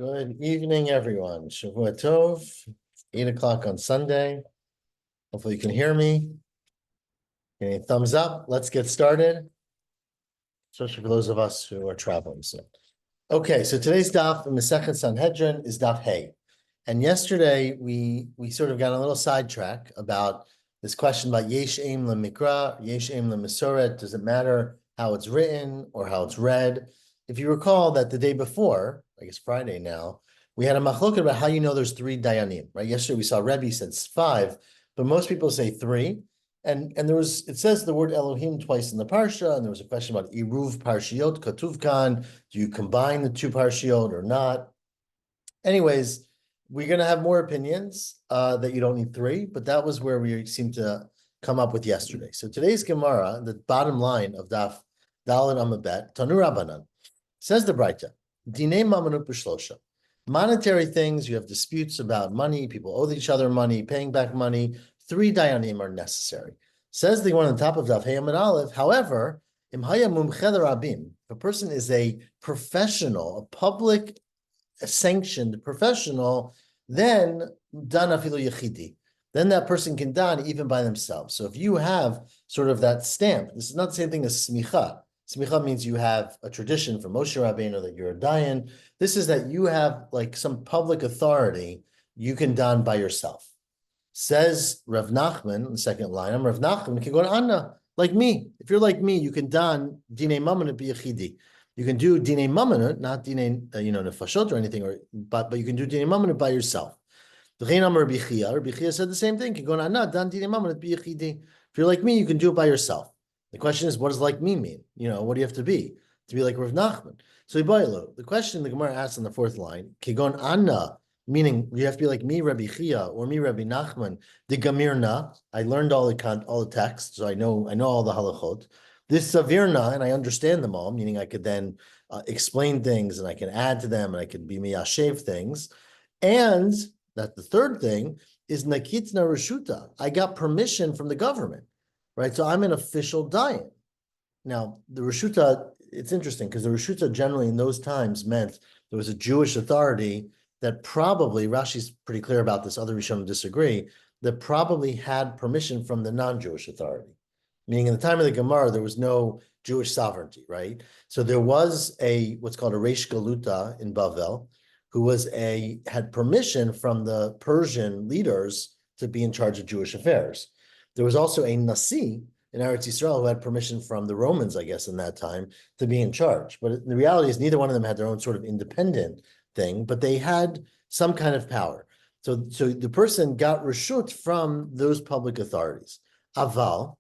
Good evening, everyone. Shavua Tov, 8 o'clock on Sunday. Hopefully you can hear me. Any thumbs up? Let's get started, especially for those of us who are traveling soon. Okay, so today's daf in Masechet Sanhedrin is daf Hey. And yesterday we sort of got a little sidetrack about this question about Yesh Aim LeMikra, Yesh Aim LeMasoret. Does it matter how it's written or how it's read? If you recall that the day before, I guess Friday now, we had a machlok about how you know there's three dayanim, right? Yesterday we saw Rebbe said five, but most people say three. And it says the word Elohim twice in the parsha, and there was a question about Iruv Parshiot, Katuvkan. Do you combine the two parshiot or not? Anyways, we're going to have more opinions that you don't need three, but that was where we seemed to come up with yesterday. So today's Gemara, the bottom line of Daf Daled Amabet, Tanu Rabbanan, says the Braita, Dinei Mamanut B'Shlosha. Monetary things, you have disputes about money, people owe each other money, paying back money, three dayanim are necessary. Says the one on the top of Daf Hey Amud Aleph, however, Im Haya Mumche Rabim, if a person is a professional, a public sanctioned professional, then dan afilu yechidi. Then that person can dan even by themselves. So if you have sort of that stamp, this is not the same thing as smicha. Smicha means you have a tradition from Moshe Rabbeinu that you're a dayan. This is that you have like some public authority, you can dan by yourself. Says Rav Nachman, the second line, I'm Rav Nachman, can go to Anna, like me. If you're like me, you can dan dinei mamonut b'yechidi. You can do dinei mamonut, not dinei, nefashot or anything, but you can do dinei mamonut by yourself. Rabbi Chia said the same thing. Can go to Anna, dan dinei mamonut b'yechidi. If you're like me, you can do it by yourself. The question is, what does like me mean? What do you have to be like Rav Nachman? So the question the Gemara asks in the fourth line, Kigon Anna, meaning you have to be like me, Rabbi Chia, or me, Rabbi Nachman. The Gamirna, I learned all the texts, so I know all the halachot. This Savirna, and I understand them all, meaning I could then explain things, and I can add to them, and I can be miyashev things. And that the third thing is Nakitna Rashuta. I got permission from the government. Right, so I'm an official dayan. Now, the Rishuta, it's interesting because the Rishuta generally in those times meant there was a Jewish authority that probably, Rashi's pretty clear about this, other Rishonim disagree, that probably had permission from the non-Jewish authority. Meaning in the time of the Gemara, there was no Jewish sovereignty, right? So there was what's called a Reish Galuta in Bavel, who had permission from the Persian leaders to be in charge of Jewish affairs. There was also a Nasi in Eretz Yisrael who had permission from the Romans, I guess, in that time to be in charge. But the reality is neither one of them had their own sort of independent thing, but they had some kind of power. So the person got reshut from those public authorities. Aval,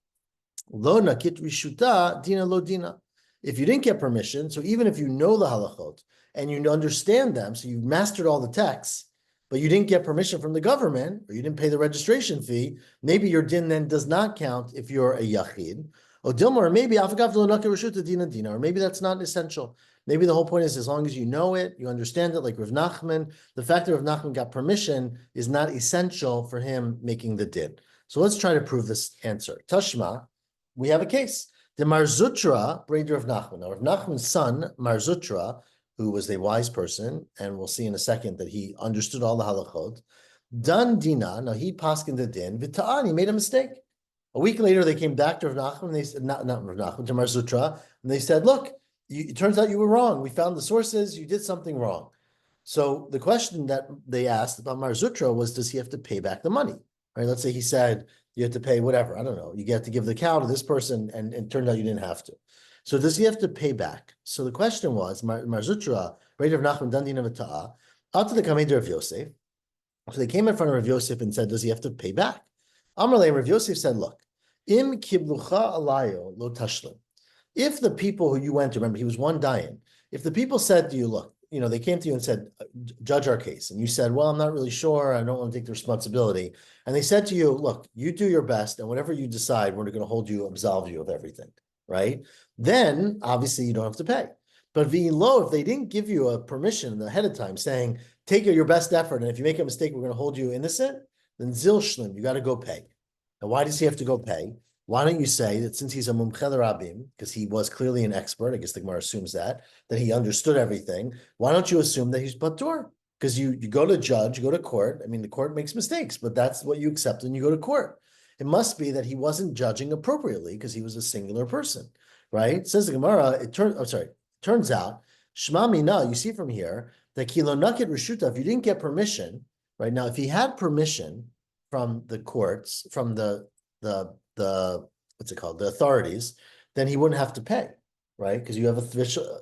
lo nakit rishuta, dina lo dina. If you didn't get permission, so even if you know the halachot and you understand them, so you've mastered all the texts, but you didn't get permission from the government, or you didn't pay the registration fee, maybe your din then does not count if you're a yachid. Or maybe or maybe that's not essential. Maybe the whole point is as long as you know it, you understand it, like Rav Nachman, the fact that Rav Nachman got permission is not essential for him making the din. So let's try to prove this answer. Tashma, we have a case. The Marzutra, brother of Nachman. Now, Rav Nachman's son, Marzutra, who was a wise person, and we'll see in a second that he understood all the halachot. Dan dina, now he paskined the din, v'ta'an, he made a mistake. A week later, they came back to Rav Nachman, and they said, not Rav Nachman, to Marzutra, and they said, look, it turns out you were wrong. We found the sources, you did something wrong. So the question that they asked about Marzutra was, does he have to pay back the money? Right? Let's say he said, you have to pay whatever, I don't know, you get to give the cow to this person, and it turned out you didn't have to. So does he have to pay back? So the question was, Marzutra, Rav Nachman, Dandina V'ta'a, out to the Kamei of Yosef. So they came in front of Rav Yosef and said, does he have to pay back? Amarle, Rav Yosef said, look, Im kiblucha alayo lo tashlim. If the people who you went to, remember, he was one dayan. If the people said to you, look, they came to you and said, judge our case. And you said, well, I'm not really sure. I don't want to take the responsibility. And they said to you, look, you do your best. And whatever you decide, we're going to hold you, absolve you of everything. Right? Then obviously you don't have to pay. But if they didn't give you a permission ahead of time saying, take your best effort, and if you make a mistake, we're going to hold you innocent, then zil shlim, you got to go pay. Now, why does he have to go pay? why don't you say that since he's a mumche l'rabim, because he was clearly an expert, I guess the Gemara assumes that he understood everything, why don't you assume that he's patur? Because you go to judge, you go to court. I mean, the court makes mistakes, but that's what you accept when you go to court. It must be that he wasn't judging appropriately because he was a singular person, right? Says the Gemara, turns out, Shema Mina, you see from here, that Kilo Naked Rishuta, if you didn't get permission, right? Now, if he had permission from the courts, from the what's it called, the authorities, then he wouldn't have to pay, right? Because you have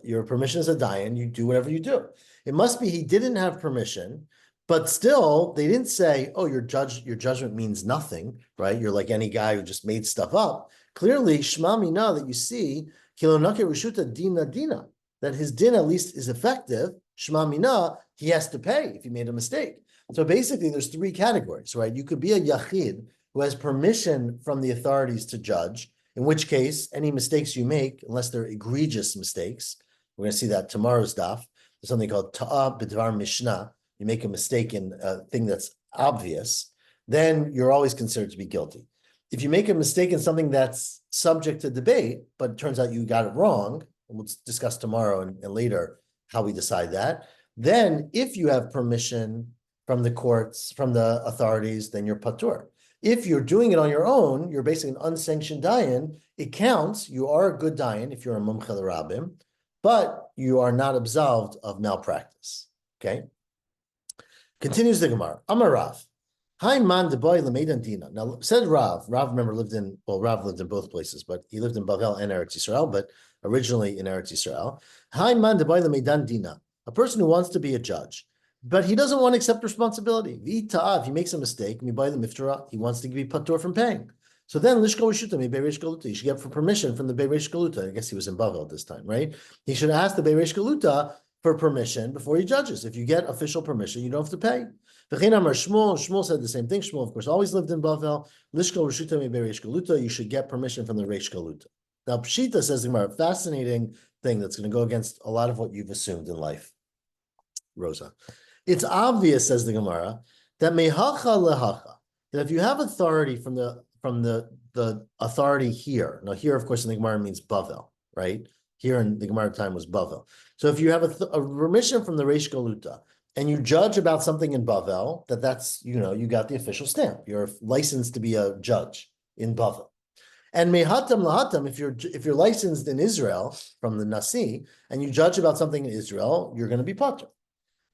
your permission as a dayan, you do whatever you do. It must be he didn't have permission, but still they didn't say, oh, your judgment means nothing, right? You're like any guy who just made stuff up. Clearly, Shema Mina, that you see, Kilonake Rishuta Dina Dina, that his din at least is effective. Shema Mina, he has to pay if he made a mistake. So basically, there's three categories, right? You could be a yachid who has permission from the authorities to judge, in which case, any mistakes you make, unless they're egregious mistakes, we're going to see that tomorrow's daf. There's something called Ta'a B'dvar Mishnah. You make a mistake in a thing that's obvious, then you're always considered to be guilty. If you make a mistake in something that's subject to debate, but it turns out you got it wrong, and we'll discuss tomorrow and later how we decide that, then if you have permission from the courts, from the authorities, then you're patur. If you're doing it on your own, you're basically an unsanctioned dayan, it counts, you are a good dayan if you're a mumche l'rabim, but you are not absolved of malpractice, okay? Continues the Gemara. Amar Rav. Hi man de boy lemeidan dina. Now said Rav. Rav, remember, Rav lived in both places, but he lived in Bavel and Eretz Yisrael, but originally in Eretz Yisrael. Hi man de boy lemeidan dina. A person who wants to be a judge, but he doesn't want to accept responsibility. If he makes a mistake, he wants to be patur from paying. So then, Lishko Rishuta, Beireish Galuta, he should get permission from the Beireish Galuta. I guess he was in Bavel at this time, right? He should ask the Beireish Galuta for permission before he judges. If you get official permission, you don't have to pay. Shmuel said the same thing. Shmuel, of course, always lived in Bavel. Lishko Rishuta, Beireish Galuta, you should get permission from the Reish Galuta. Now, Pshita says the Gemara, fascinating thing that's going to go against a lot of what you've assumed in life, Rosa. It's obvious, says the Gemara, that mehacha lehacha, that if you have authority from the authority here. Now, here, of course, in the Gemara means Bavel, right? Here in the Gemara time was Bavel. So if you have a permission from the Reish Galuta and you judge about something in Bavel, that's, you got the official stamp. You're licensed to be a judge in Bavel. And mehatam lahatam, if you're licensed in Israel from the Nasi and you judge about something in Israel, you're going to be patur.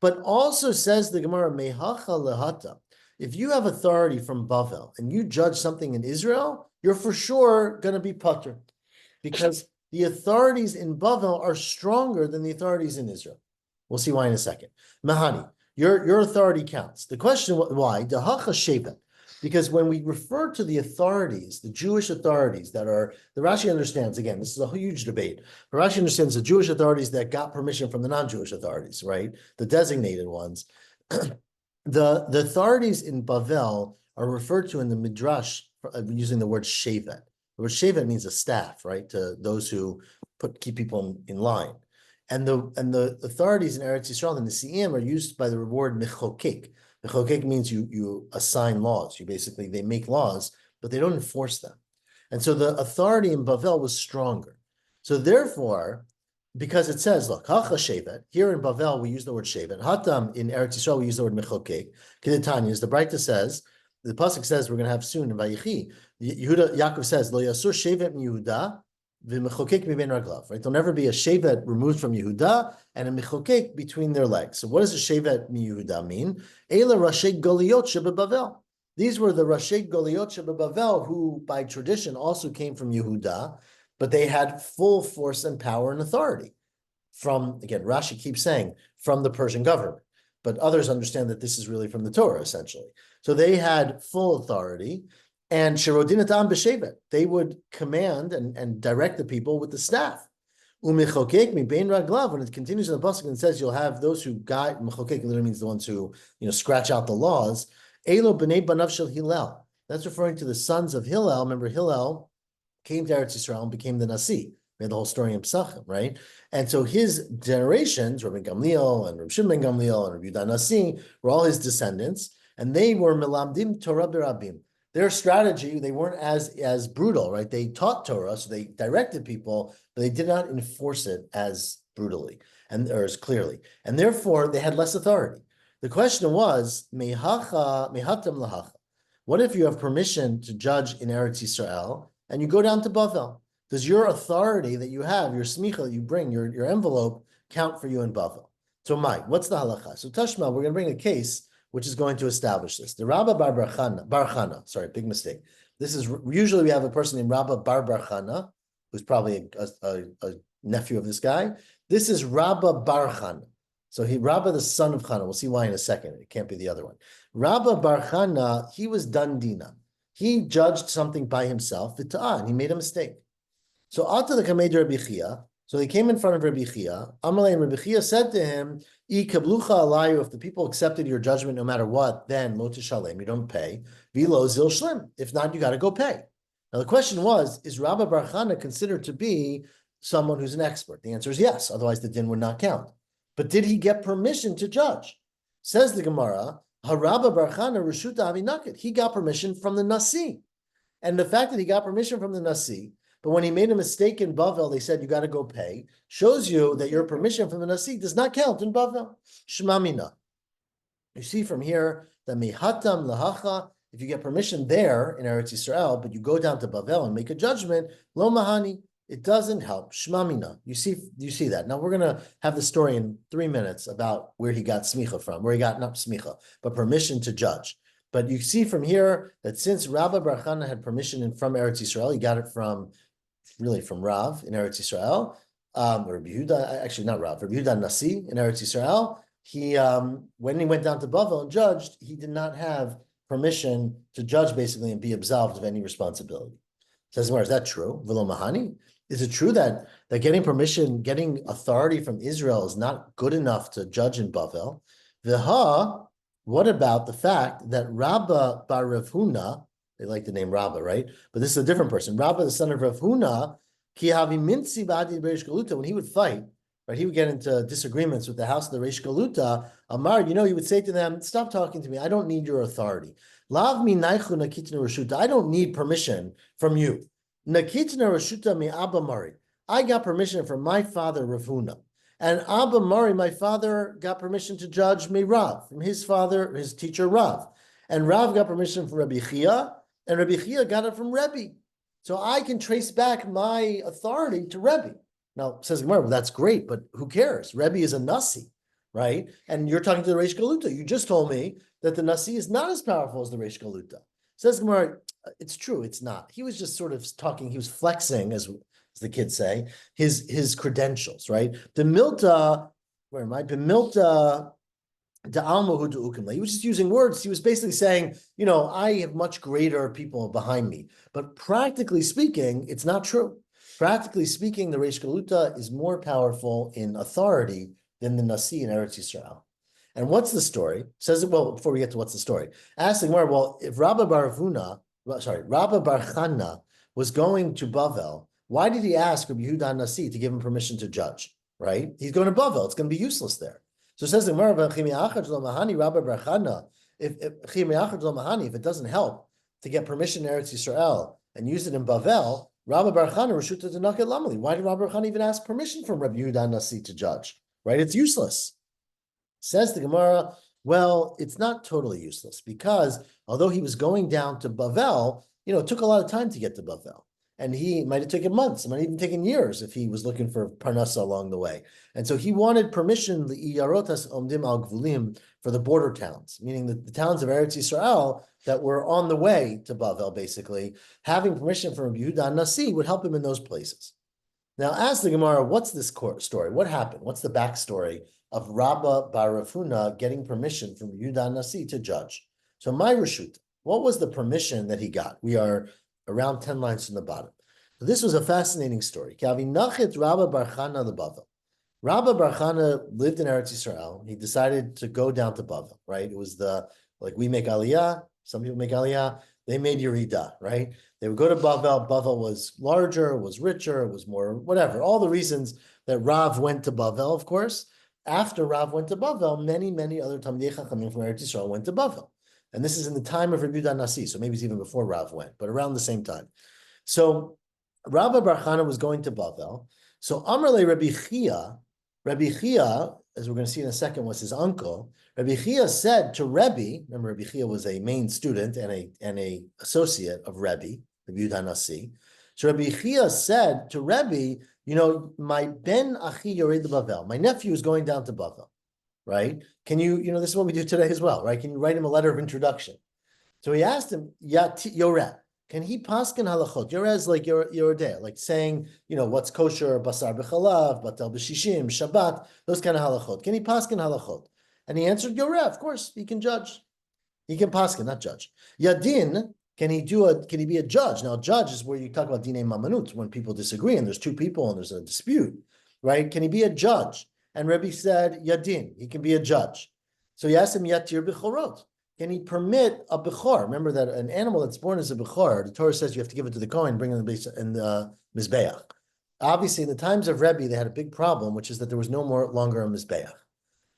But also says the Gemara, mehacha lehata, if you have authority from Bavel and you judge something in Israel, you're for sure going to be patur, because the authorities in Bavel are stronger than the authorities in Israel. We'll see why in a second. Mahani, your authority counts. The question, why? Dahacha shevet. Because when we refer to the authorities, the Jewish authorities that are, the Rashi understands, again, this is a huge debate, but Rashi understands the Jewish authorities that got permission from the non-Jewish authorities, right? The designated ones. The authorities in Bavel are referred to in the Midrash using the word shevet. The word shevet means a staff, right? To those who keep people in line. And the authorities in Eretz Yisrael, the Nesi'im, are used by the word mechokek. Mechokek means you assign laws. They make laws, but they don't enforce them. And so the authority in Bavel was stronger. So therefore, because it says, look, hacha shevet, here in Bavel we use the word shevet. Hatam in Eretz Yisrael we use the word mechokek. Kedetanya, as the Braita says, the pasuk says we're going to have soon in Vayichi. Yaakov says, lo yasur shevet mi Yehuda v'mechokek mi ben raglav. Right? There'll never be a shevet removed from Yehuda and a mechokek between their legs. So what does a shevet mi Yehuda mean? Eila rashei goliot shebebavel. These were the rashei goliot shebebavel who, by tradition, also came from Yehuda, but they had full force and power and authority from, again, Rashi keeps saying, from the Persian government. But others understand that this is really from the Torah, essentially. So they had full authority, and Shirodinatam b'shevet, they would command and direct the people with the staff. U'mechokek mi bein raglav, when it continues in the pasuk and says you'll have those who guide, mechokek literally means the ones who, scratch out the laws. Elo b'nei banav shel Hillel. That's referring to the sons of Hillel. Remember, Hillel came to Eretz Yisrael and became the Nasi. We had the whole story in Pesachim, right? And so his generations, Rabbi Gamliel and Rabbi Shimon ben Gamliel and Rabbi Yudah Nasi, were all his descendants, and they were melamdim Torah b'rabim. their strategy, they weren't as brutal, right? They taught Torah, so they directed people, but they did not enforce it as brutally or as clearly. And therefore, they had less authority. The question was, mehacha, mehatam lahacha. What if you have permission to judge in Eretz Yisrael and you go down to Bavel? Does your authority that you have, your smicha that you bring, your envelope, count for you in Bavel? So, Mike, what's the halacha? So, Tashma, we're going to bring a case which is going to establish this. The Rabba Bar Chana, sorry, big mistake. This is usually we have a person named Rabba Bar Chana, who's probably a nephew of this guy. This is Rabba Bar Chana. So Rabba, the son of Chana. We'll see why in a second. It can't be the other one. Rabba Bar Chana, he was Dandina. He judged something by himself, and he made a mistake. So Ata the Kamed Rabbi Chia, so he came in front of Rabbi Chia. Amalei, and Rabbi Chia said to him, I kablucha alayu, if the people accepted your judgment no matter what, then mota shalem, you don't pay. Vilo zil shlim. If not, you got to go pay. Now the question was, is Rabba Bar Chana considered to be someone who's an expert? The answer is yes, otherwise the din would not count. But did he get permission to judge? Says the Gemara, Harabba Bar Chana Rishuta Avinakit. He got permission from the Nasi. And the fact that he got permission from the Nasi, but when he made a mistake in Bavel, they said you got to go pay, shows you that your permission from the Nasi does not count in Bavel. Shmamina. You see from here that Mihatam Lahacha, if you get permission there in Eretz Yisrael, but you go down to Bavel and make a judgment, Lo Mahani, it doesn't help. Shmamina. You see that. Now we're going to have the story in 3 minutes about where he got smicha from, where he got not smicha, but permission to judge. But you see from here that since Rabba Bar Chana had permission from Eretz Yisrael, he got it from Rav in Eretz Yisrael, or Rabbi Yehuda, actually not Rav, Rabbi Yehuda Nasi in Eretz Yisrael. He, when he went down to Bavel and judged, he did not have permission to judge basically and be absolved of any responsibility. Says, is that true? V'lo mahani? Is it true that getting permission, getting authority from Israel is not good enough to judge in Bavel? V'ha, what about the fact that Rabba bar Rav Huna, they like the name Rabba, right? But this is a different person. Rabba, the son of Rav Huna, ki havi minsi b'adi b'reish galuta, when he would fight, right, he would get into disagreements with the house of the Reish Galuta. Amar, he would say to them, stop talking to me. I don't need your authority. Lav mi naichu nakitna rashuta. I don't need permission from you. Nakitna rashuta mi Abba Mari. I got permission from my father, Rav Huna. And Abba Mari, my father, got permission to judge me Rav, from his father, his teacher Rav. And Rav got permission from Rabbi Chia, and Rabbi Chia got it from Rebbe. So I can trace back my authority to Rebbe. Now, says Gemara, well, that's great, but who cares? Rebbe is a Nasi, right? And you're talking to the Reish Galuta. You just told me that the Nasi is not as powerful as the Reish Galuta. Says Gemara, it's true, it's not. He was just sort of talking, he was flexing, as the kids say, his credentials, right? The Milta, where am I? The Milta, the Almahu to Ukimle. He was just using words. He was basically saying, I have much greater people behind me. But practically speaking, it's not true. Practically speaking, the Reish Galuta is more powerful in authority than the Nasi in Eretz Yisrael. And what's the story? Before we get to what's the story, ask the Gemara, well, if Rabba Bar Chana was going to Bavel, why did he ask Rabbi Yehuda Nasi to give him permission to judge? Right? He's going to Bavel. It's going to be useless there. So it says the Gemara, if it doesn't help to get permission in Eretz Yisrael and use it in Bavel, Rabba Bar Chana Rashuta Tanaket Lamali. Why did Rabba Bar Chana even ask permission from Rabbi Yehuda Nasi to judge? Right? It's useless. Says the Gemara, well, it's not totally useless because although he was going down to Bavel, it took a lot of time to get to Bavel. And he might have taken months, it might have even taken years if he was looking for Parnasa along the way. And so he wanted permission, the Yarotas Omdim al Gvulim, for the border towns, meaning the towns of Eretz Yisrael that were on the way to Bavel, basically. Having permission from Yehuda Nasi would help him in those places. Now, ask the Gemara, what's this story? What happened? What's the backstory of Rabba bar Rav Huna getting permission from Yehuda Nasi to judge? So, my Rashut, what was the permission that he got? We are around 10 lines from the bottom. So this was a fascinating story. Rabba bar Chana the Bavel. Rabba bar Chana lived in Eretz Yisrael. He decided to go down to Bavel, right? It was we make Aliyah, some people make Aliyah, they made Yerida, right? They would go to Bavel. Bavel was larger, was richer, was more, whatever. All the reasons that Rav went to Bavel, of course. After Rav went to Bavel, many, many other Talmidei Chachamim from Eretz Yisrael went to Bavel. And this is in the time of Rabbi Yehuda Nasi, so maybe it's even before Rav went, but around the same time. So Rabba Bar Chana was going to Bavel. So Amrle Rabbi Chia, as we're going to see in a second, was his uncle. Rabbi Chia said to Rebbe, remember Rabbi Chia was a main student and a associate of Rebbe, Rabbi Yehuda Nasi. So Rabbi Chia said to Rebbe, my ben achi yored Bavel, my nephew is going down to Bavel, right? Can you, this is what we do today as well, right? Can you write him a letter of introduction? So he asked him, Yoreh, can he paskin halachot? Yoreh is like Yoredeh, like saying, what's kosher, basar b'chalav, batel b'shishim, Shabbat, those kind of halachot. Can he paskin halachot? And he answered, Yoreh, of course, he can judge. He can paskin, not judge. Yadin, can he be a judge? Now, judge is where you talk about dinei mamanut, when people disagree and there's two people and there's a dispute, right? Can he be a judge? And Rebbe said, Yadin, he can be a judge. So he asked him, Yatir b'chorot. Can he permit a bechor? Remember that an animal that's born as a bechor, the Torah says you have to give it to the Kohen, bring it in the Mizbeach. Obviously, in the times of Rebbe, they had a big problem, which is that there was no longer a Mizbeach.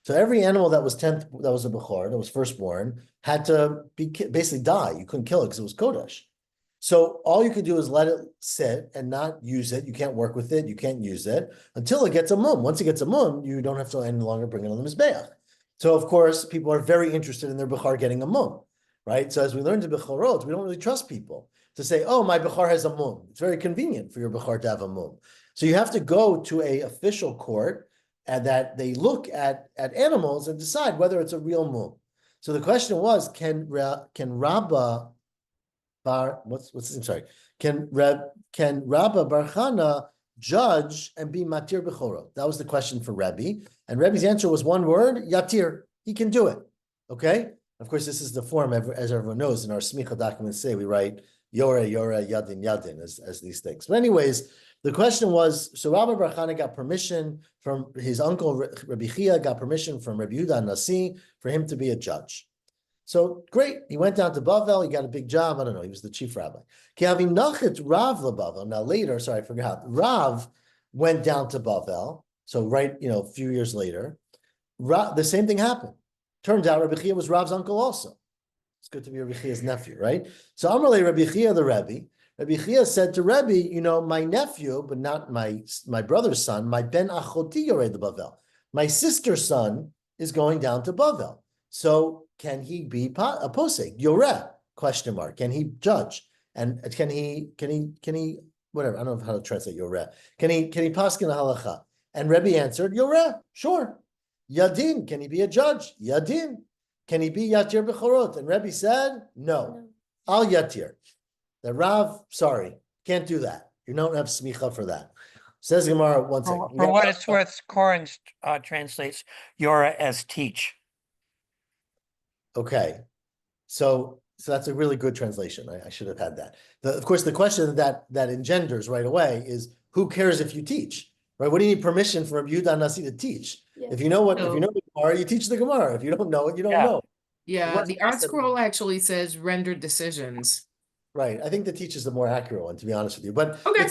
So every animal that was a bechor, that was firstborn, had to basically die. You couldn't kill it because it was Kodesh. So all you could do is let it sit and not use it. You can't work with it. You can't use it until it gets a mum. Once it gets a mum, you don't have to any longer bring it on the Mizbeach. So, of course, people are very interested in their Bechar getting a mum, right? So as we learned in Bechorot, we don't really trust people to say, oh, my Bechar has a mum. It's very convenient for your Bechar to have a mum. So you have to go to an official court and that they look at animals and decide whether it's a real mum. So the question was, can Rabba Bar, can Rabba Bar Chana judge and be matir bechorot? That was the question for Rebbe. And Rebbe's answer was one word, yatir. He can do it. Okay? Of course, this is the form, as everyone knows, in our smicha documents say, we write yore, yadin, yadin, as these things. But anyways, the question was, so Rabbi Bar Chana got permission from his uncle, Rabbi Chia, got permission from Rabbi Yehuda Nasi for him to be a judge. So great, he went down to Bavel, he got a big job, I don't know, he was the chief rabbi. Now later, sorry, I forgot, Rav went down to Bavel, so a few years later, the same thing happened. Turns out Rabbi Chia was Rav's uncle also. It's good to be Rabbi Chia's nephew, right? So Amrle Rabbi Chia the Rebbe, Rabbi Chia said to Rebbe, my nephew, but not my brother's son, my ben achoti yored the Bavel. My sister's son is going down to Bavel. So can he be a posek? Yoreh? Question mark. Can he judge? And can he whatever? I don't know how to translate Yoreh. Can he paskin a halacha? And Rebbe answered, Yoreh, sure. Yadin, can he be a judge? Yadin. Can he be yatir bechorot? And Rebbe said, no. Al yatir. The Rav, sorry, can't do that. You don't have smicha for that. Says Gemara, one second. For what it's worth, Koren translates Yoreh as teach. Okay, so that's a really good translation. I should have had that. Of course, the question that engenders right away is, who cares if you teach, right? What do you need permission for Rabbi Yehuda Nasi to teach? Yeah. If you know the Gemara, you teach the Gemara. If you don't know it, you don't know. Yeah, the Art Scroll actually says render decisions. Right. I think the teach is the more accurate one, to be honest with you. But okay.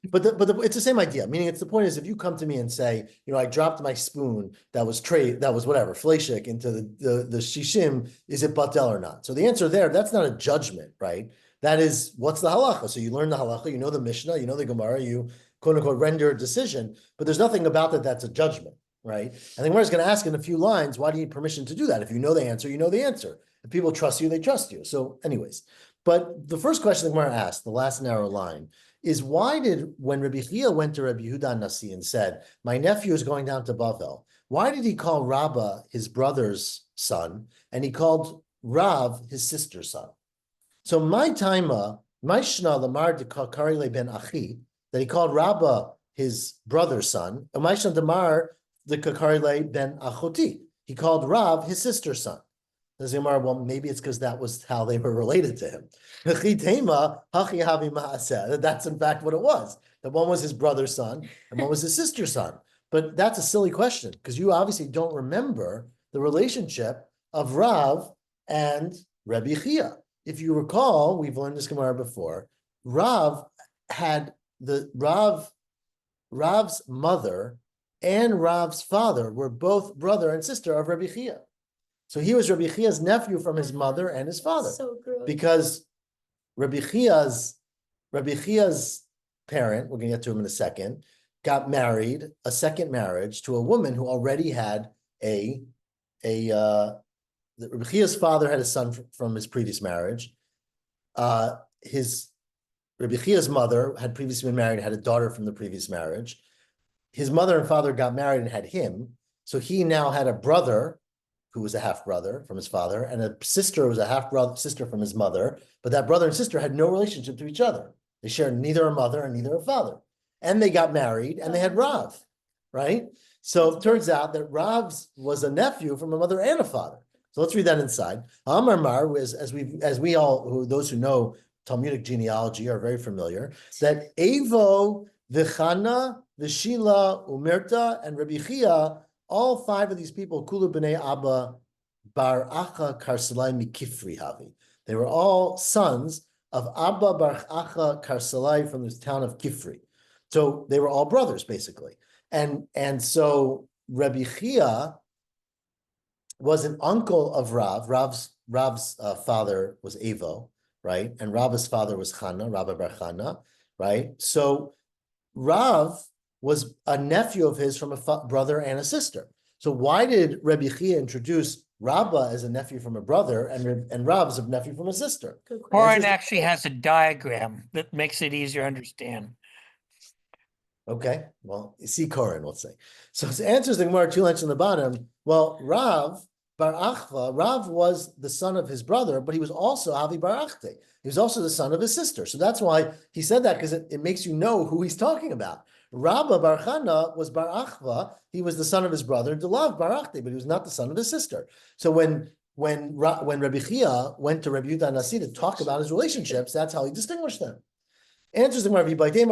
It's the same idea. Meaning, the point is, if you come to me and say, I dropped my spoon that was whatever fleshik into the shishim, is it batel or not? So the answer there, that's not a judgment, right? That is, what's the halacha? So you learn the halacha, you know the Mishnah, you know the Gemara, you quote unquote render a decision, but there's nothing about that's a judgment, right? And the Gemara is going to ask in a few lines, why do you need permission to do that? If you know the answer, you know the answer. If people trust you, they trust you. So, anyways. But the first question the Gemara asked, the last narrow line, is when Rabbi Chia went to Rabbi Yehuda Nasi and said, my nephew is going down to Bavel, why did he call Rabba his brother's son, and he called Rav his sister's son? So my shna lamar de karile ben achi, that he called Rabba his brother's son, and my shna damar de karile ben achoti, he called Rav his sister's son. Well, maybe it's because that was how they were related to him. That's in fact what it was. That one was his brother's son and one was his sister's son. But that's a silly question because you obviously don't remember the relationship of Rav and Rebbe Chia. If you recall, we've learned this Gemara before. Rav's mother and Rav's father were both brother and sister of Rebbe Chia. So he was Rabbi Chia's nephew from his mother and his father. So gross. Because Rabbi Chia's parent, we're gonna get to him in a second, got married, a second marriage, to a woman who already had Rabbi Chia's father had a son from his previous marriage. His Rabbi Chia's mother had previously been married, had a daughter from the previous marriage. His mother and father got married and had him. So he now had a brother who was a half brother from his father, and a sister who was a half brother sister from his mother. But that brother and sister had no relationship to each other. They shared neither a mother and neither a father. And they got married and they had Rav, right? So it turns out that Rav was a nephew from a mother and a father. So let's read that inside. Amar Mar, as we all, those who know Talmudic genealogy are very familiar, that Evo, Vichana, Vishila, Umerta, and Rabbi Chia, all five of these people, Kulu b'nei Abba bar Acha Karsalai mikifri havi. They were all sons of Abba bar Acha Karsalai from this town of Kifri. So they were all brothers, basically. And so Rabbi Chia was an uncle of Rav. Rav's father was Evo, right? And Rav's father was Chana, Rabba bar Chana, right? So Rav was a nephew of his from a brother and a sister. So why did Rabbi Chia introduce Rabba as a nephew from a brother and Rav as a nephew from a sister? Corin actually has a diagram that makes it easier to understand. Okay, well, see Corin, let's say. So it answers the Gemara 2 lines on the bottom. Well, Rav bar Achva, Rav was the son of his brother, but he was also Avi bar Achte. He was also the son of his sister. So that's why he said that, because it makes you know who he's talking about. Rabba bar Chana was bar Achva. He was the son of his brother, Delav bar Achte, but he was not the son of his sister. So when Rabbi Chia went to Rabbi Yehuda Nasi to talk about his relationships, that's how he distinguished them. Answers the Gemara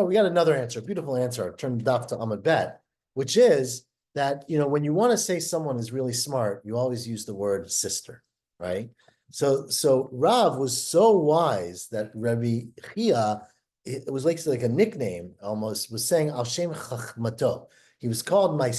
we got another answer, beautiful answer. Turn daf to Amud Bet, which is that, when you want to say someone is really smart, you always use the word sister, right? So Rav was so wise that Rabbi Chia, it was like a nickname almost, was saying Al Shem Chachmato. He was called my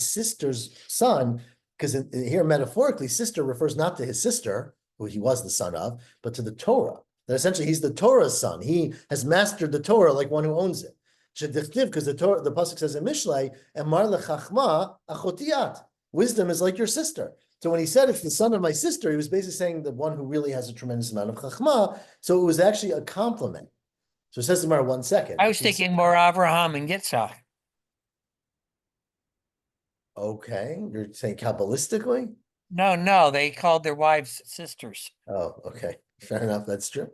sister's son, because here metaphorically, sister refers not to his sister, who he was the son of, but to the Torah. That essentially he's the Torah's son. He has mastered the Torah like one who owns it. Because the pasuk says in Mishlei, "Emar lechachma achotiyat." Wisdom is like your sister. So when he said it's the son of my sister, he was basically saying the one who really has a tremendous amount of chachma. So it was actually a compliment. So it says to Gemara 1 second. I was thinking more Avraham and Yitzhak. Okay, you're saying Kabbalistically? No, they called their wives sisters. Oh, okay. Fair enough. That's true.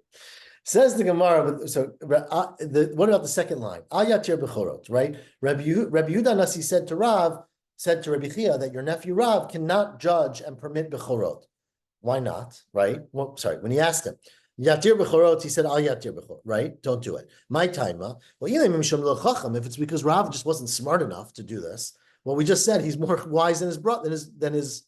Says the Gemara. So, what about the second line? Ayatir bechorot, right? Rabbi Yehuda Nasi said to Rabbi Chia that your nephew Rav cannot judge and permit bechorot. Why not? Right? Well, sorry. When he asked him, Yatir bechorot, he said Al yatir bechorot. Right? Don't do it. My taima. Well, if it's because Rav just wasn't smart enough to do this. Well, we just said he's more wise than his brother than his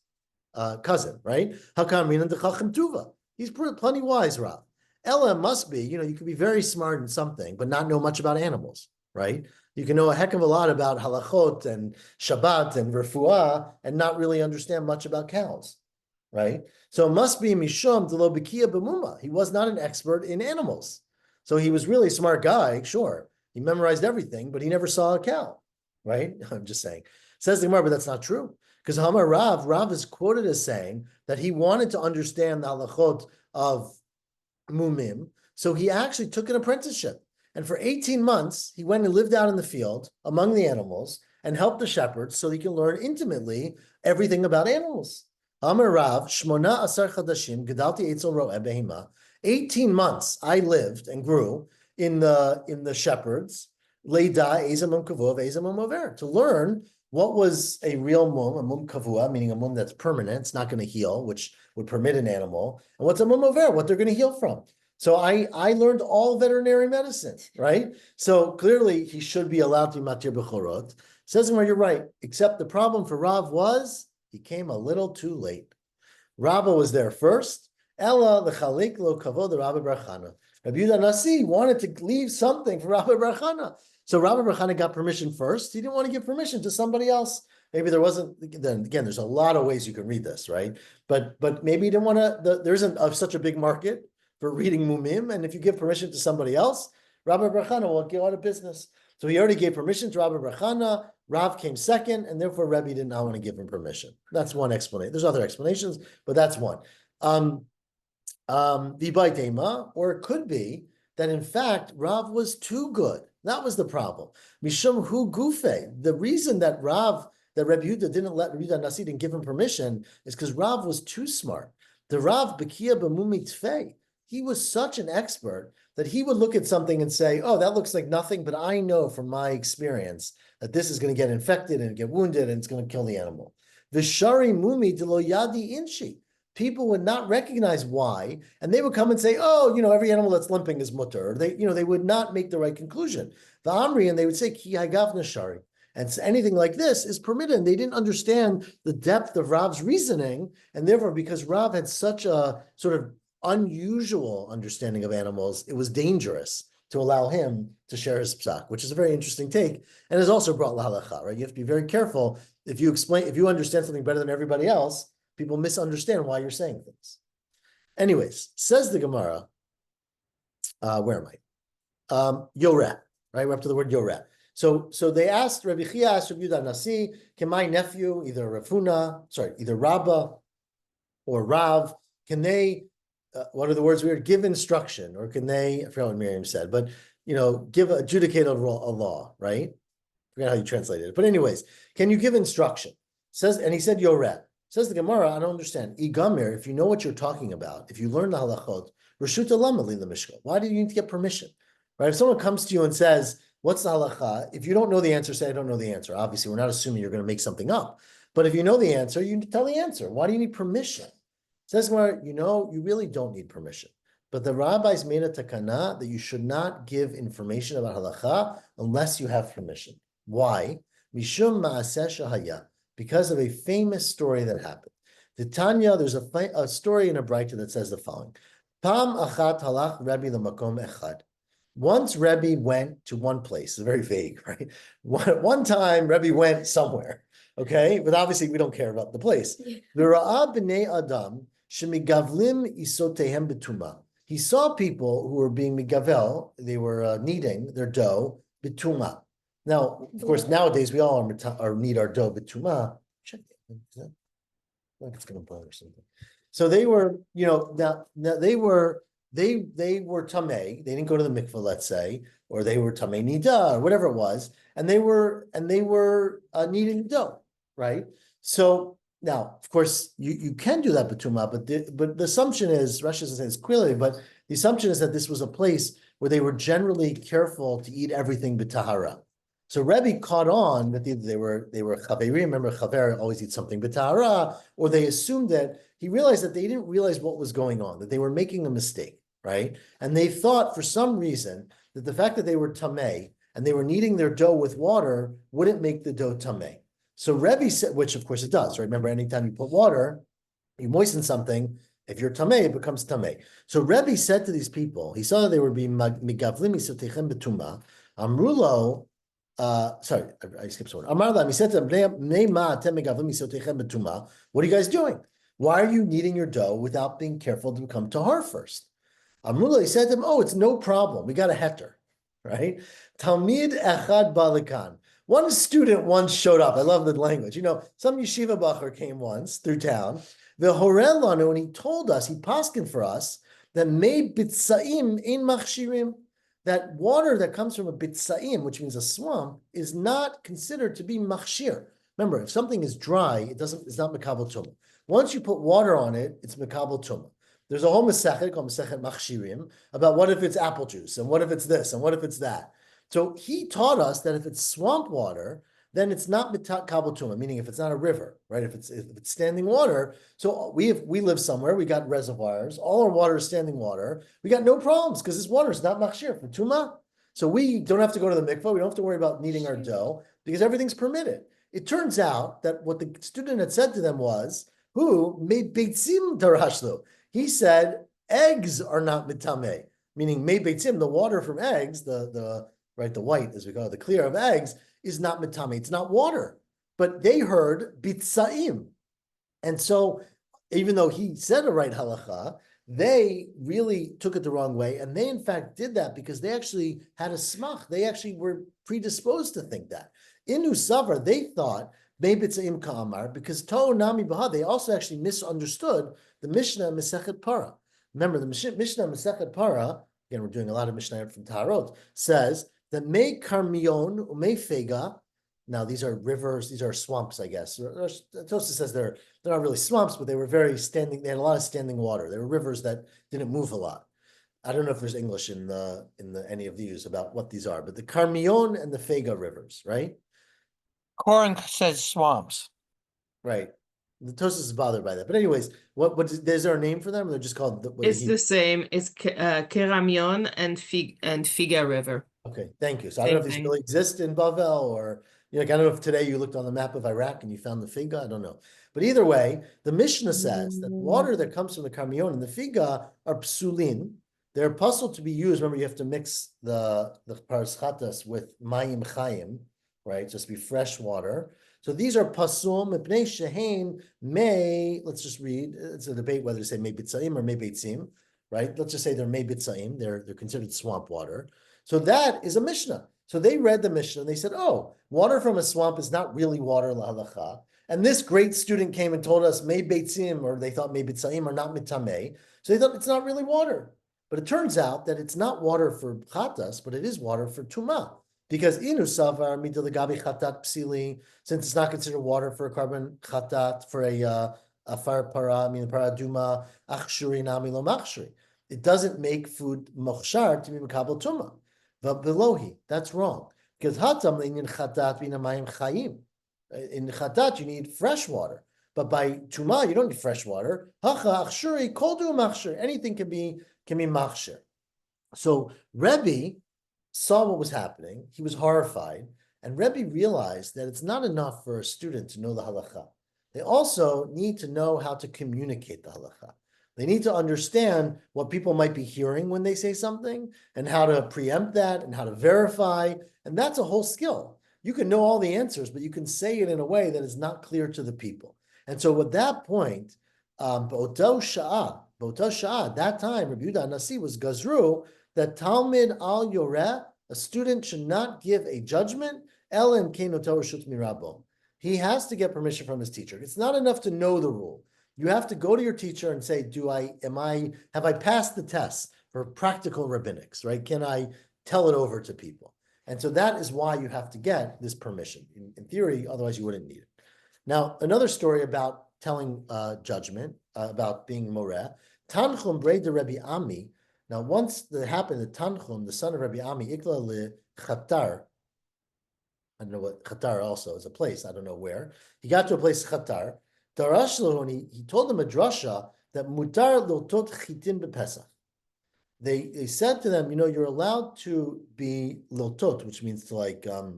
cousin. Right? Hakam minan dechacham tuva. He's plenty wise, Rav. Ella must be, you could be very smart in something, but not know much about animals, right? You can know a heck of a lot about halachot and Shabbat and refuah and not really understand much about cows, right? So it must be mishum delo bikia b'muma. He was not an expert in animals. So he was really a smart guy, sure. He memorized everything, but he never saw a cow, right? I'm just saying. Says the Gemara, but that's not true. Because Hamar Rav is quoted as saying that he wanted to understand the halachot of mumim, so he actually took an apprenticeship. And for 18 months, he went and lived out in the field among the animals and helped the shepherds so he can learn intimately everything about animals. Amar Rav, Shmona Asar Chadashim, Gedalti Eitzel Ro'eh Behema. 18 months I lived and grew in the shepherds, Leida Ezamum Kavuv, Ezamum Over, to learn what was a real mum, a mum kavua, meaning a mum that's permanent, it's not going to heal, which would permit an animal, and what's a mum over, what they're going to heal from. So I learned all veterinary medicine, right? So clearly he should be allowed to be matir bechorot. Says where you're right, except the problem for Rav was he came a little too late. Rabba was there first. Ella l'chalik lo kavod Rabba bar Chana. Rabbi Yehuda Nasi wanted to leave something for Rabba bar Chana. So Rabbi Bar Chana got permission first. He didn't want to give permission to somebody else. Maybe there wasn't, then again, there's a lot of ways you can read this, right? But maybe he didn't want to, there isn't such a big market for reading Mumim. And if you give permission to somebody else, Rabbi Bar Chana will go out of business. So he already gave permission to Rabbi Bar Chana. Rav came second, and therefore Rebbe did not want to give him permission. That's one explanation. There's other explanations, but that's one. V'baitema, or it could be that in fact Rav was too good. That was the problem. Mishum hu gufe. The reason that Rebbe Yehuda didn't let Rebbe Yehuda Nasi didn't give him permission is because Rav was too smart. The Rav bekia b'mumi tfei. He was such an expert that he would look at something and say, "Oh, that looks like nothing," but I know from my experience that this is going to get infected and get wounded and it's going to kill the animal. V'shari mumi de lo yadi inshi. People would not recognize why, and they would come and say, "Oh, every animal that's limping is mutter." Or they would not make the right conclusion. The Amri, and they would say, "Ki hagavna shari," and anything like this is permitted. And they didn't understand the depth of Rav's reasoning, and therefore, because Rav had such a sort of unusual understanding of animals, it was dangerous to allow him to share his psak, which is a very interesting take, and has also brought lahalacha. Right? You have to be very careful if you understand something better than everybody else. People misunderstand why you're saying things. Anyways, says the Gemara, where am I? Yoreh, right? We're up to the word Yoreh. So they asked, Rabbi Chia asked Rabbi Yehuda Nasi, can my nephew, either Rabba or Rav, can they, what are the words we heard? Give instruction, or can they, I forgot what Miriam said, but, adjudicate a law, right? I forgot how you translated it. But anyways, can you give instruction? And he said Yoreh. Says the Gemara, I don't understand. Igamir, if you know what you're talking about, if you learn the halachot, Rashuta lama li lemishka. Why do you need to get permission? Right? If someone comes to you and says, what's the halacha? If you don't know the answer, say, I don't know the answer. Obviously, we're not assuming you're going to make something up. But if you know the answer, you tell the answer. Why do you need permission? Says Gemara, you really don't need permission. But the rabbis made a takana that you should not give information about halacha unless you have permission. Why? Mishum ma'aseh shahaya. Because of a famous story that happened. The Tanya, there's a story in a Braita that says the following. Pam achat halach Rebbe lemakom echad. Once Rebbe went to one place. It's very vague, right? One time Rebbe went somewhere, okay? But obviously we don't care about the place. V'ra'a b'nei adam shemigavlim isotehem betuma. He saw people who were being migavel, they were kneading their dough betuma. Now, of course, nowadays we all knead our dough betuma. Check it. Like it's going to burn or something. So they were, now they were tamei. They didn't go to the mikveh, let's say, or they were tamei nida or whatever it was, and they were kneading dough, right? So now, of course, you can do that betuma, but the assumption is, Rashi doesn't say this clearly, but the assumption is that this was a place where they were generally careful to eat everything b'tahara. So Rebbe caught on that they were chaveri. Remember, chaver always eats something b'tahara, or they assumed that he realized that they didn't realize what was going on, that they were making a mistake, right? And they thought for some reason that the fact that they were tamei and they were kneading their dough with water wouldn't make the dough tamei. So Rebbe said, which of course it does, right? Remember, anytime you put water, you moisten something. If you're tamei, it becomes tamei. So Rebbe said to these people, he saw that they were being migavlim isotechem betuma. Amrulo. Sorry, I skipped one. Amar he said to them, what are you guys doing? Why are you kneading your dough without being careful to become tahar first? Amrullah, he said to them, oh, it's no problem. We got a heter, right? Talmid echad balikan. One student once showed up. I love the language. Some yeshiva bacher came once through town. The horelanu, and he told us, he paskin for us, that mei bitzaim in machshirim. That water that comes from a bitzaim, which means a swamp, is not considered to be machshir. Remember, if something is dry, it's not mekabel tumah. Once you put water on it, it's mekabel tumah. There's a whole mesechet called mesechet machshirim about what if it's apple juice, and what if it's this, and what if it's that. So he taught us that if it's swamp water, then it's not mekabel tumah, meaning if it's not a river, right? If it's standing water. So we live somewhere, we got reservoirs, all our water is standing water. We got no problems because this water is not machshir for tumah. So we don't have to go to the mikvah. We don't have to worry about kneading our dough because everything's permitted. It turns out that what the student had said to them was, who made beitzim darashlo. He said eggs are not mitameh, meaning made beitzim, the water from eggs, the right? The white, as we call it, the clear of eggs, is not mitame. It's not water. But they heard bitzaim. And so, even though he said a right halacha, they really took it the wrong way. And they, in fact, did that because they actually had a smach. They actually were predisposed to think that. Inu Savar, they thought, Beibitzaim Ka'amar, because To Nami Baha, they also actually misunderstood the Mishnah Masechet Para. Remember, the Mishnah Masechet Para, again, we're doing a lot of Mishnah from Taharot, says that Me Karmion, Me Fega, now these are rivers, these are swamps, I guess. Tosa says they're not really swamps, but they were very standing, they had a lot of standing water. They were rivers that didn't move a lot. I don't know if there's English in any of these about what these are, but the Karmion and the Fega rivers, right? Koren says swamps. Right. The Tosis is bothered by that. But anyways, what is there a name for them? Or they're just called It's the same. It's Keramion and Figa River. Okay, thank you. So I don't know if these really exist in Bavel or like I don't know if today you looked on the map of Iraq and you found the Figa. I don't know. But either way, the Mishnah says that water that comes from the Karmion and the Figa are psulin. They're puzzled to be used. Remember, you have to mix the paraschatas with mayim chayim, right? Just be fresh water. So these are pasul mipnei shehein may. Let's just read. It's a debate whether to say may bitzaim or may beitzim, right? Let's just say they're may bitzaim. They're considered swamp water. So that is a Mishnah. So they read the Mishnah and they said, oh, water from a swamp is not really water la halacha. And this great student came and told us may beitzim, or they thought may bitzaim are not mitameh. So they thought it's not really water. But it turns out that it's not water for chatas, but it is water for tumah. Because inu savar midilagabi chatat psili, since it's not considered water for a carbon chatat, for a far para, para duma, achshuri nami lo machshuri. It doesn't make food mochshar to be makabel tumah. But belohi, that's wrong. Because hatam in chatat binamayim chayim. In chatat, you need fresh water. But by tumah, you don't need fresh water. Hacha achshuri kol du machshur. Anything can be machshir. So Rebbe saw what was happening. He was horrified. And Rebbe realized that it's not enough for a student to know the halacha. They also need to know how to communicate the halacha. They need to understand what people might be hearing when they say something and how to preempt that and how to verify. And that's a whole skill. You can know all the answers, but you can say it in a way that is not clear to the people. And so at that point, B'oto Sha'ah, that time, Rabbi Yehuda Nasi was Gazru, that Talmid al Yoreh, a student should not give a judgment, Elim Keinoto Reshut Mirabo. He has to get permission from his teacher. It's not enough to know the rule. You have to go to your teacher and say, have I passed the test for practical rabbinics, right? Can I tell it over to people? And so that is why you have to get this permission. In theory, otherwise you wouldn't need it. Now, another story about telling judgment, about being moreh. Tanchum Brei de Rebbe Ami. Now, once that happened, the Tanchum, the son of Rebbe Ami, Ikla le Chatar, I don't know what Chatar also is a place, I don't know where. He got to a place, Chatar. Darash he told them a drasha that mutar lotot chitin bepesach. They said to them, you're allowed to be lotot, which means to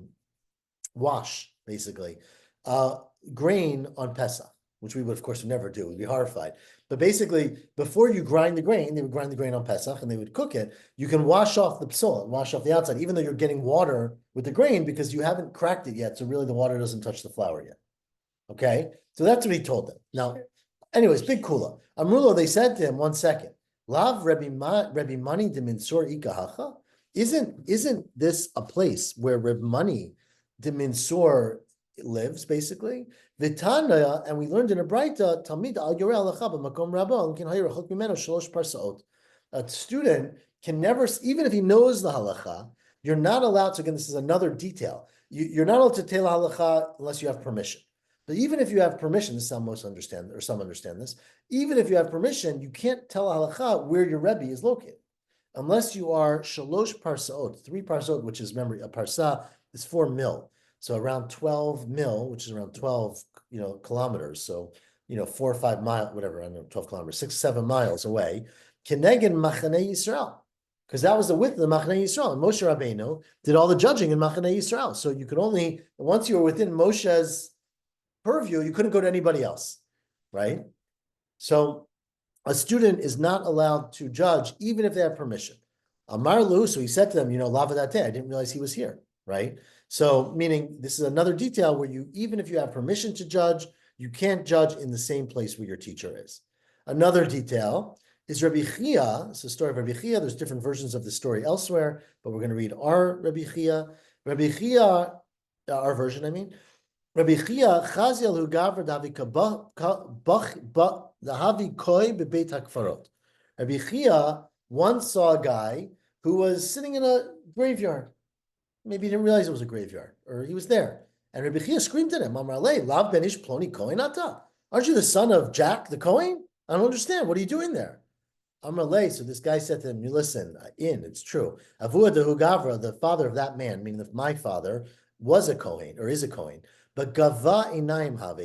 wash, basically, grain on Pesach, which we would, of course, never do. We'd be horrified. But basically, before you grind the grain, they would grind the grain on Pesach and they would cook it. You can wash off the psola, wash off the outside, even though you're getting water with the grain because you haven't cracked it yet. So really the water doesn't touch the flour yet. Okay? So that's what he told them. Now, anyways, big kula. Amrulo, they said to him, 1 second, Lav Rebbe Mani de Minsor Ikahacha? Isn't this a place where Rebbe Mani de Minsor lives, basically? Vitana, and we learned in a Braita, Talmid al Yoreh Alacha b'makom rabba, and can hire rechok mimeno shalosh parsaot. A student can never, even if he knows the halacha, you're not allowed to, again, this is another detail, you're not allowed to tell halacha unless you have permission. But even if you have permission, this some understand this, even if you have permission, you can't tell halacha where your Rebbe is located. Unless you are shalosh parsaot, 3 parsaot, which is, remember, a parsa is 4 mil. So around 12 mil, which is around 12, kilometers. So, 4 or 5 miles, whatever, I don't know, 12 kilometers, 6, 7 miles away. Kenegin Machanei Yisrael. Because that was the width of the Machanei Yisrael. And Moshe Rabbeinu did all the judging in Machanei Yisrael. So you could only, once you were within Moshe's purview, you couldn't go to anybody else, right? So a student is not allowed to judge even if they have permission. Amar Lu, so he said to them, Lavadate, I didn't realize he was here, right? So, meaning this is another detail where even if you have permission to judge, you can't judge in the same place where your teacher is. Another detail is Rabbi Chia. It's the story of Rabbi Chia. There's different versions of the story elsewhere, but we're going to read our Rabbi Chia. Rabbi Chia, our version, I mean. Rabbi Chia, Chaziel hu gavra dahavi koi bebeit hakfarot. Rabbi Chia once saw a guy who was sitting in a graveyard. Maybe he didn't realize it was a graveyard, or he was there. And Rabbi Chia screamed at him, Amar lei, lav benish ploni kohen ata. Aren't you the son of Jack the Kohen? I don't understand. What are you doing there? Amar lei, so this guy said to him, listen, it's true. Avua dehu gavra, the father of that man, meaning that my father was a Kohen, or is a Kohen. But gava inayim have,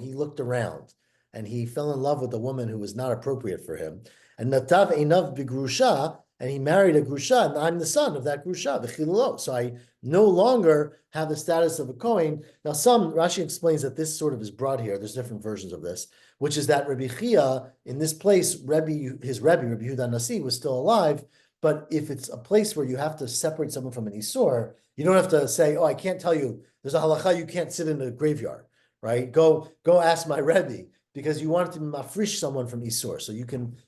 he looked around and he fell in love with a woman who was not appropriate for him. And natav einav bigrusha, and he married a grusha, and I'm the son of that grusha, v'chilolo. So I no longer have the status of a Kohen. Now, Rashi explains that this sort of is brought here. There's different versions of this, which is that Rabbi Chia, in this place, his Rebbe, Rabbi Yehuda Nasi, was still alive. But if it's a place where you have to separate someone from an Isur, you don't have to say, I can't tell you, there's a halacha, you can't sit in a graveyard, right? Go ask my Rebbe, because you want to mafrish someone from Isur. So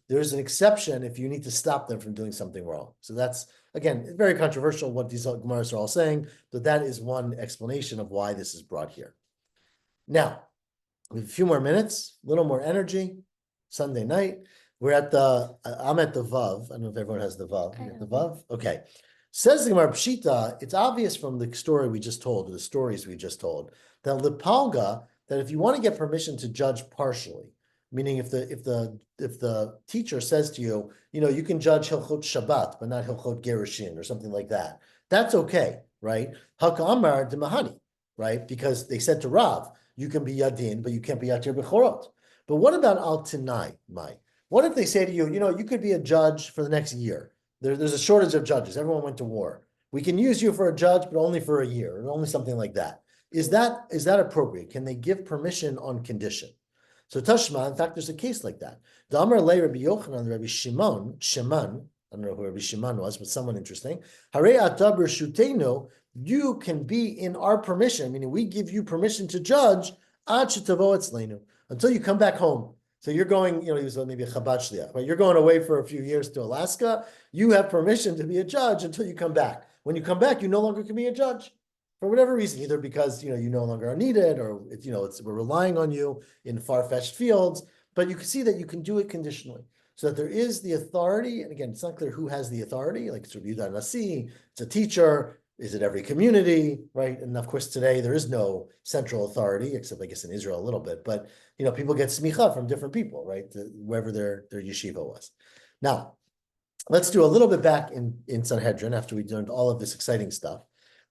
there's an exception if you need to stop them from doing something wrong. So that's, again, very controversial what these Gemaras are all saying, but that is one explanation of why this is brought here. Now, we have a few more minutes, a little more energy, Sunday night. I'm at the Vav. I don't know if everyone has the Vav. You got the Vav? Okay. Says the Gemara Pshita, it's obvious from the story we just told, or the stories we just told, that Lipalga, that if you want to get permission to judge partially, meaning if the teacher says to you, you can judge Hilchot Shabbat, but not Hilchot Gerushin or something like that, that's okay, right? Hakamar de Mahani, right? Because they said to Rav, you can be Yadin, but you can't be Yatir Bechorot. But what about Al Tanai, Mai? What if they say to you, you could be a judge for the next year? There's a shortage of judges. Everyone went to war. We can use you for a judge, but only for a year, or only something like that. Is that appropriate? Can they give permission on condition? So Tashma, in fact, there's a case like that. The Amar Le Rabbi Yochanan, Rabbi Shimon, I don't know who Rabbi Shimon was, but someone interesting. Hare ata b'rshutenu, you can be in our permission, meaning we give you permission to judge ad shetavo etzleinu, until you come back home. So you're going, he was maybe a Chabad shliach, right? You're going away for a few years to Alaska. You have permission to be a judge until you come back. When you come back, you no longer can be a judge for whatever reason, either because you no longer are needed, or we're relying on you in far-fetched fields. But you can see that you can do it conditionally, so that there is the authority. And again, it's not clear who has the authority. Like it's Rabbi Yehuda Nasi, it's a teacher. Is it every community, right? And of course, today there is no central authority, except I guess in Israel a little bit. But people get smicha from different people, right? Wherever their yeshiva was. Now, let's do a little bit back in Sanhedrin after we learned all of this exciting stuff.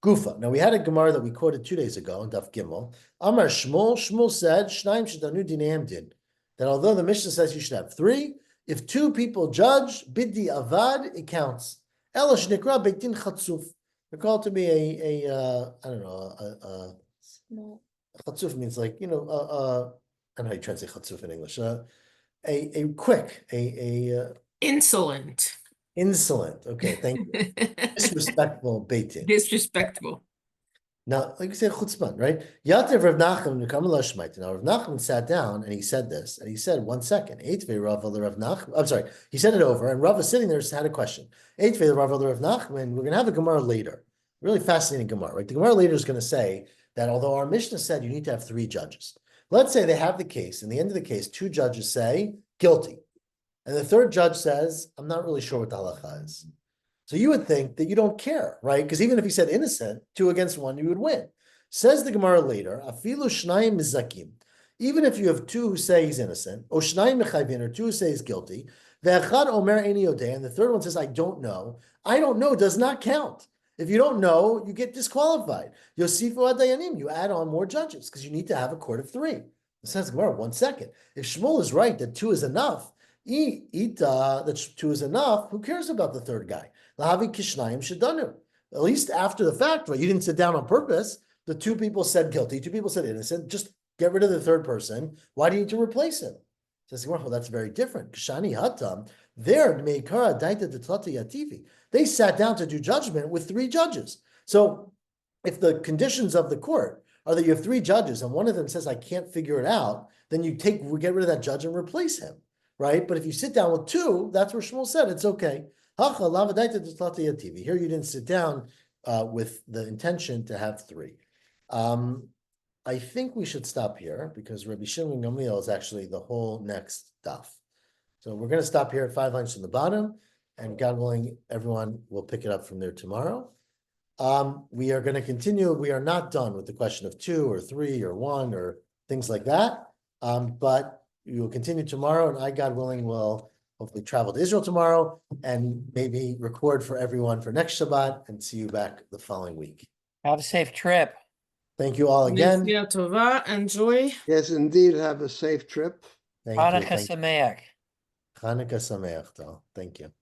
Gufa. Now we had a Gemara that we quoted 2 days ago in Daf Gimel. Amar Shmuel said, Shnaim shedanu dineim din. That although the Mishnah says you should have 3, if 2 people judge, biddi avad, it counts. Ela shnikra beitin chatzuf. They're called to be I don't know, chatzuf means like, I don't know how you translate chatzuf in English. A quick, Insolent. Insolent. Okay, thank you. Disrespectful beitin. Disrespectful. Now, like you say, chutzpan, right? Yatev Rav Nachman Nekam Lashmait. Now, Rav Nachman sat down and he said this, and he said, 1 second. Eitvei Rav Rav Nachman. I'm sorry, he said it over, and Rav was sitting there, had a question. Eitvei Rav Rav Nachman. We're going to have a Gemara later. Really fascinating Gemara, right? The Gemara later is going to say that although our Mishnah said you need to have 3 judges, let's say they have the case. In the end of the case, 2 judges say guilty, and the 3rd judge says, I'm not really sure what the halacha is. So you would think that you don't care, right? Because even if he said innocent, 2 against 1, you would win. Says the Gemara later, afilu shnayim mizakim. Even if you have 2 who say he's innocent, or shnayim mechayvin, or 2 who say he's guilty, ve'echad omer eni yodeh, and the 3rd one says, I don't know does not count. If you don't know, you get disqualified. Yosifu adayanim, you add on more judges, because you need to have a court of 3. It says Gemara, 1 second. If Shmuel is right that 2 is enough, that 2 is enough, who cares about the 3rd guy? Lahavi kishnayim shedanu. At least after the fact, right? You didn't sit down on purpose. The 2 people said guilty, 2 people said innocent. Just get rid of the 3rd person. Why do you need to replace him? Says, well, that's very different. Kshani Hatam, there, Meikara Daita Detlata Yativi. They sat down to do judgment with 3 judges. So if the conditions of the court are that you have 3 judges and one of them says, I can't figure it out, then we get rid of that judge and replace him, right? But if you sit down with 2, that's where Shmuel said, it's okay. Here you didn't sit down with the intention to have 3. I think we should stop here because Rabbi Shimon Gamliel is actually the whole next stuff. So we're going to stop here at 5 lines from the bottom, and God willing, everyone will pick it up from there tomorrow. We are going to continue. We are not done with the question of 2 or 3 or 1 or things like that. But we will continue tomorrow, and I, God willing, will hopefully travel to Israel tomorrow and maybe record for everyone for next Shabbat and see you back the following week. Have a safe trip. Thank you all again. Nesiya tova, enjoy. Yes, indeed. Have a safe trip. Thank you. Hanukkah Thank you. Sameach. Hanukkah Sameach, though. Thank you.